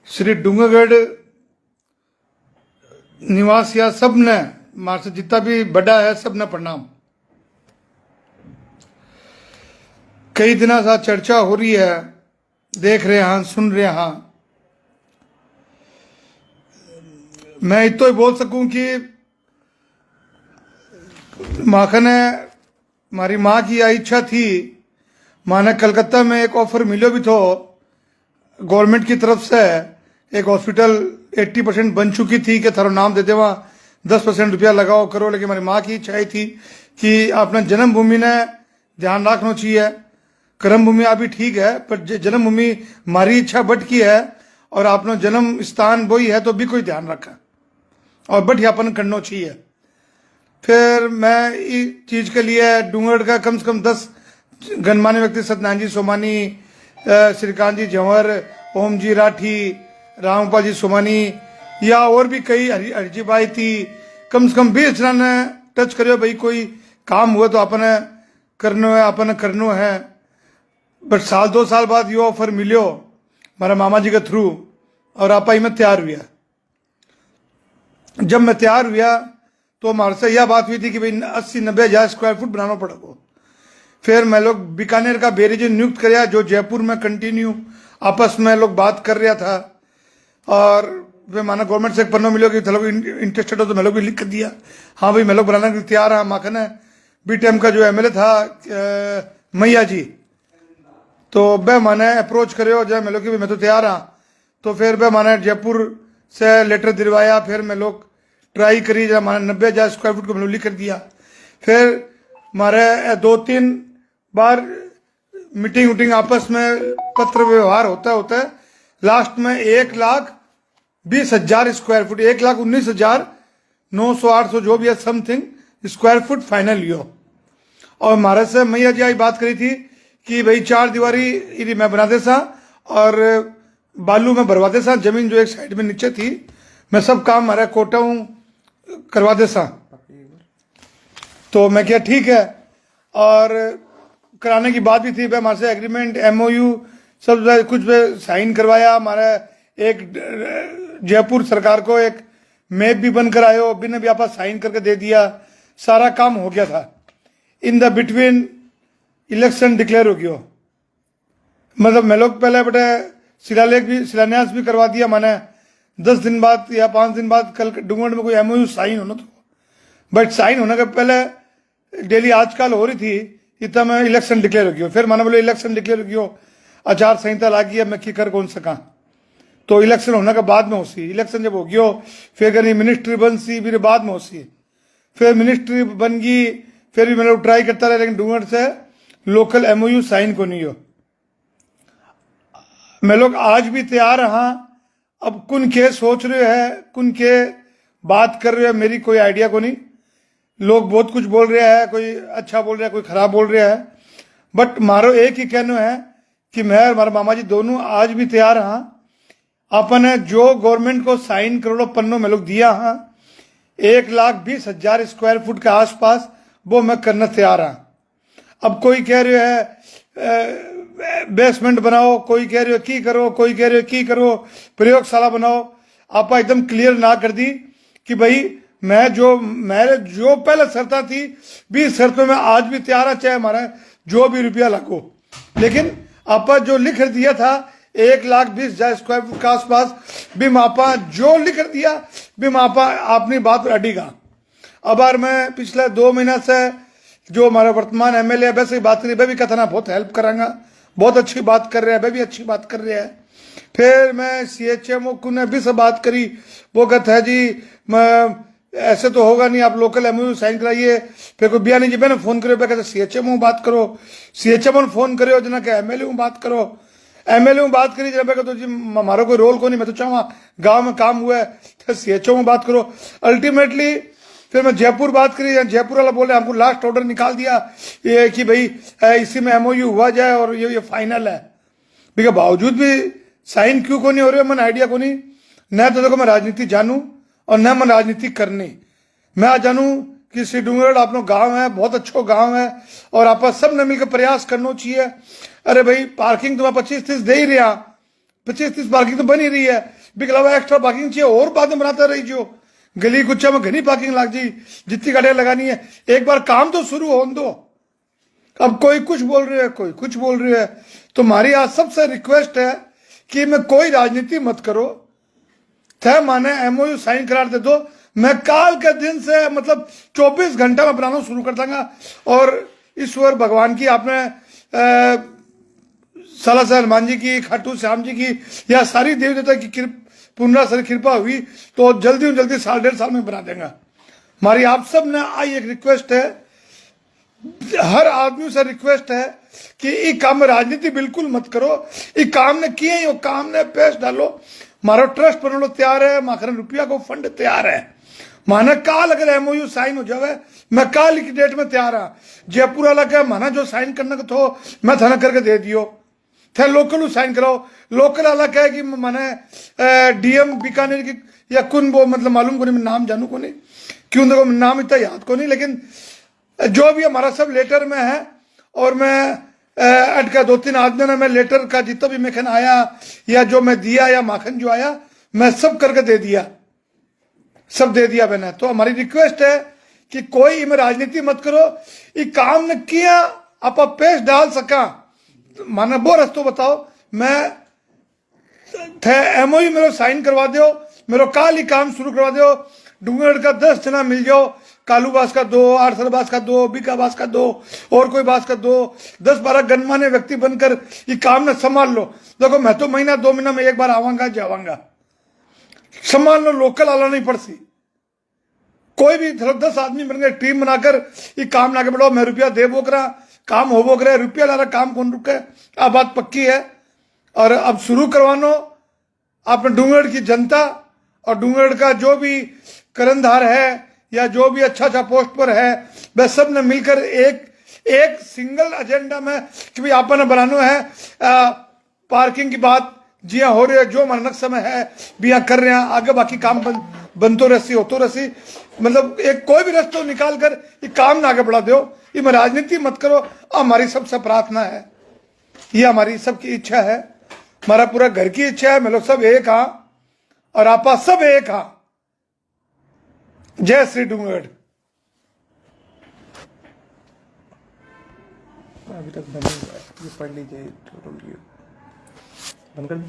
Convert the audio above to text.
श्री डूंगरगढ़ निवासिया सब ने मार से जितना भी बड़ा है सब ने प्रणाम। कई दिनों से चर्चा हो रही है, देख रहे हैं, सुन रहे हैं। मैं इतो ही बोल सकूं कि माखने हमारी माँ की यह इच्छा थी। माँ ने कलकत्ता में एक ऑफर मिलो भी तो गवर्नमेंट की तरफ से एक हॉस्पिटल 80% बन चुकी थी कि थारो नाम दे दे, वहाँ 10% रुपया लगाओ करो। लेकिन हमारी माँ की इच्छा ही थी कि अपना जन्मभूमि ने ध्यान रखना चाहिए। कर्मभूमि अभी ठीक है, पर जन्मभूमि हमारी इच्छा बट की है और अपना जन्म स्थान वही है तो भी कोई ध्यान रखा और बढ़ियापन करना चाहिए। फिर मैं इस चीज़ के लिए डूंगरगढ़ का कम से कम 10 गणमान्य व्यक्ति, सत्यनारायण जी सोमानी, श्रीकांत जी जंवर, ओम जी राठी, रामपाल जी सोमानी या और भी कई, हरिजी बाई थी, कम से कम 20 जना ने टच करो भाई कोई काम हुआ तो अपने करनो है, अपने करनो है। बट साल 2 साल बाद ये ऑफर मिलो हमारे मामा जी के थ्रू और आपा ही में तैयार हुआ। जब मैं तैयार हुआ तो हमारे से यह बात हुई थी कि भाई 80-90 हज़ार स्क्वायर फुट बनाना पड़ेगा। फिर मैं लोग बीकानेर का बेरीज नियुक्त कराया जो जयपुर में कंटिन्यू आपस में लोग बात कर रहा था। और फिर माना गवर्नमेंट से एक पन्ना मिलो कि लोग इंटरेस्टेड हो तो मैं लोग भी लिख कर दिया, हाँ भाई मैं लोग बनाने के लिए तैयार है। माखन बी टाइम का जो एमएलए था मैया जी, तो वह माने अप्रोच करे हो जब मैं लोग कि मैं तो तैयार हाँ। तो फिर वह माने जयपुर से लेटर दिलवाया, फिर मैं लोग ट्राई करी जब माने 90 हज़ार स्क्वायर फुट को मैं लोग लिख कर दिया। फिर हमारे 2-3 बार मीटिंग उटिंग आपस में पत्र व्यवहार होता होता है लास्ट में 1,20,000 स्क्वायर फुट, 1,19,900-800 जो भी है समथिंग स्क्वायर फुट फाइनल लियो। और हमारे से मैया जी आई बात करी थी कि भाई 4 दीवारी मैं बना दे सा और बालू में भरवा दे सा, जमीन जो एक साइड में नीचे थी मैं सब काम हमारा कोटा करवा दे सा। तो मैं क्या ठीक है, और कराने की बात भी थी। हमारे से एग्रीमेंट MOU सब कुछ साइन करवाया। हमारा एक जयपुर सरकार को एक मैप भी बनकर आयो, बिना भी आप साइन करके दे दिया, सारा काम हो गया था। In the between election declare हो गया, मतलब मैं लोग पहले बटे शिलान्यास भी करवा दिया। मैंने 10 दिन बाद या 5 दिन बाद कल डूंगरगढ़ में कोई MOU साइन होना तो, बट साइन होने के पहले डेली आजकल हो रही थी इतना में इलेक्शन डिक्लेयर हो गया। फिर मैंने बोले इलेक्शन डिक्लेयर हो गया, आचार संहिता लागी है, मैं की कर कौन सका। तो इलेक्शन होने के बाद में हो सी, इलेक्शन जब हो गया फिर कहीं मिनिस्ट्री बन सी, फिर बाद में हो सी, फिर मिनिस्ट्री बन गई। फिर भी मैं लोग ट्राई करता रहा लेकिन डूंगरगढ़ से लोकल MOU साइन को नहीं हो। मैं लोग आज भी तैयार हाँ। अब कुन के सोच रहे हैं, कुन के बात कर रहे हैं, मेरी कोई आइडिया को नहीं। लोग बहुत कुछ बोल रहे हैं, कोई अच्छा बोल रहा है, कोई खराब बोल रहा है, बट मारो एक ही कहना है कि मैं और हमारे मामा जी दोनों आज भी तैयार हाँ। अपन जो गवर्नमेंट को साइन करोड़ों पन्नों में लोग दिया हाँ 1,20,000 स्क्वायर फुट के आसपास, वो मैं करना तैयार हाँ। अब कोई कह रहे है बेसमेंट बनाओ, कोई कह रहे हो की करो, कोई कह रहे हो की करो, प्रयोगशाला बनाओ। आप एकदम क्लियर ना कर दी कि भाई मेरे जो पहले शर्ता थी 20 शर्तों में आज भी तैयार है, चाहे हमारा जो भी रुपया लगो। लेकिन आप जो लिख दिया था 1,20,000 स्क्वायर फुट के आसपास भी मापा, जो लिख दिया भी मापा अपनी बात पर अड़ीगा। अब यार मैं पिछले 2 महीना से जो हमारा वर्तमान MLA वैसे ही बात करी, वह भी कहता ना बहुत हेल्प करांगा, बहुत अच्छी बात कर रहे हैं, वह भी अच्छी बात कर रहे हैं। फिर मैं CHMO को ने भी से बात करी, वो कहता है जी ऐसे तो होगा नहीं, आप लोकल MOU साइन कराइए। फिर कोई बयानी जी मैंने फोन करो, कहते CHMO बात करो, CHMO फोन करो जना के MLA बात करो, MLA बात करी जब तो जी हमारा कोई रोल को नहीं, मैं तो चाहूँगा गाँव में काम हुआ है तो CHMO बात करो। अल्टीमेटली फिर मैं जयपुर बात करी, जयपुर वाला बोले हमको लास्ट ऑर्डर निकाल दिया ये कि भाई इसी में MOU हुआ जाए और ये फाइनल है। लेकिन बावजूद भी साइन क्यों को नहीं हो रहे मैंने आइडिया को नहीं। न तो देखो मैं राजनीति जानूं और न मैं राजनीति करनी। मैं आज जानूं कि श्री डूंगरगढ़ अपना गांव है, बहुत अच्छा गांव है और आप सब ने मिलकर प्रयास करना चाहिए। अरे भाई पार्किंग तो मैं 25-30 दे ही रहा, 25-30 पार्किंग तो बन ही रही है, भी अलावा एक्स्ट्रा पार्किंग चाहिए और बाद में बनाते रही जो गली गुच्छा में घनी पार्किंग लाग जी जितनी गाड़ियां लगानी है। एक बार काम तो शुरू होने दो। अब कोई कुछ बोल रहे है, कोई कुछ बोल रहे है। तो हमारी आज सबसे रिक्वेस्ट है कि मैं कोई राजनीति मत करो, तय माने एमओयू साइन करा दे दो। मैं काल के दिन से मतलब 24 घंटा में बनाना शुरू कर दूंगा। और ईश्वर भगवान की आपने सालासर हनुमान जी की, खाटू श्याम जी की या सारी देवी देवता की पूर्णा सर कृपा हुई तो जल्दी जल्दी 1.5 साल में बना देगा। हमारी आप सब ने आई एक रिक्वेस्ट है, हर आदमी से रिक्वेस्ट है कि ये काम राजनीति बिल्कुल मत करो। ये काम ने किए, ये काम ने पेश डालो। मारो ट्रस्ट बनने तैयार है, माखन रुपया को फंड तैयार है। माना काल अगर एमओयू साइन हो जावे, मैं काल की डेट में तैयार हाँ। जयपुर वाला क्या माना जो साइन करने को तो मैं थाना करके दे दियो, थे लोकल साइन कराओ। लोकल वाला क्या है कि मैंने डीएम बीकानेर की या कुन वो मतलब मालूम को नहीं, मैं नाम जानू को नहीं, क्यों देखो नाम इतना याद को नहीं, लेकिन जो भी हमारा सब लेटर में है। और मैं अटका 2-3 आदमी ने मैं लेटर का जितना भी मेखन आया या जो मैं दिया या माखन जो आया मैं सब करके दे दिया, सब दे दिया मैंने। तो हमारी रिक्वेस्ट है कि कोई इमें राजनीति मत करो। ये काम ने किया आप पेश डाल सका, माना वो रस्तो बताओ। मैं थे एमओयू मेरे साइन करवा दो, मेरे काल ही काम शुरू करवा दो। डूंगरगढ़ का 10 जना मिल जाओ, कालू बास का 2, आरसर बास का 2, बीका बास का 2 और कोई बास का 2, 10-12 गणमान्य व्यक्ति बनकर ये काम ने संभाल लो। देखो मैं तो महीना 2 महीना में एक बार आवांगा जावांगा, संभाल लो। लोकल आना नहीं पड़ती, कोई भी 10 आदमी बनकर टीम बनाकर ये काम आगे बढ़ाओ। मैं रुपया दे बोकरा काम हो बोक रहा है, रुपया ला रहा काम कौन रुके, अब बात पक्की है। और अब शुरू करवानो आपने डूंगरगढ़ की जनता और डूंगरगढ़ का जो भी करंधार है या जो भी अच्छा पोस्ट पर है, वह सब ने मिलकर एक सिंगल एजेंडा में कि भाई आपने बनाना है पार्किंग की बात जी हाँ हो रही है, जो हमारा नक्शा में है भी यहाँ कर रहे हैं, आगे बाकी काम बनतो रसी होतो रसी। मतलब एक कोई भी रास्ता निकाल कर ये काम ना आगे बढ़ा दो। ये में राजनीति मत करो, हमारी सबसे प्रार्थना है, ये हमारी सबकी इच्छा है, हमारा पूरा घर की इच्छा है। मैं लोग सब एक हाँ और आपा सब एक हाँ। जय श्री डूंगरगढ़। अभी तक बंद हुआ है, ये पढ़ लीजिए, बंद कर दो।